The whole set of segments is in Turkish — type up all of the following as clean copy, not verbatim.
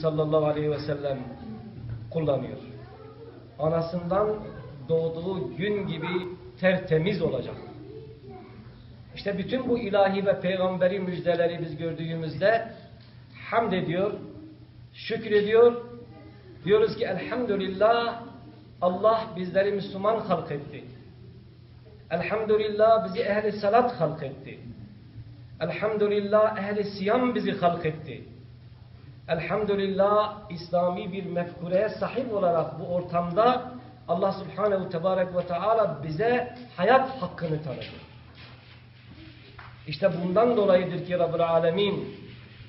sallallahu aleyhi ve sellem kullanıyor. Anasından doğduğu gün gibi tertemiz olacak. İşte bütün bu ilahi ve peygamberi müjdeleri biz gördüğümüzde hamd ediyor, şükrediyor. Diyoruz ki elhamdülillah, Allah bizleri Müslüman halk etti. Elhamdülillah bizi ehli salat halk etti. Elhamdülillah ehli siyam bizi halk etti. Elhamdülillah İslami bir mefkureye sahip olarak bu ortamda Allah Subhanehu Tebarek ve Teala bize hayat hakkını tanıdı. İşte bundan dolayıdır ki Rabbul Alemin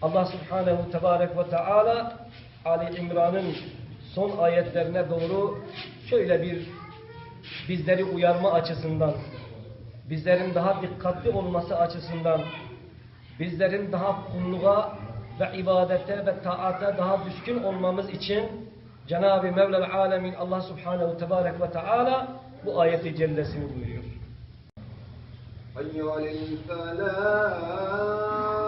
Allah Subhanehu Tebarek ve Teala Ali İmran'ın son ayetlerine doğru şöyle bir bizleri uyarma açısından, bizlerin daha dikkatli olması açısından, bizlerin daha kulluğa ve ibadete ve taata daha düşkün olmamız için Cenab-ı Mevla'l Alemin Allah Subhanehu Tebarek ve Teala bu ayeti cellesini buyuruyor. Hayy alel felah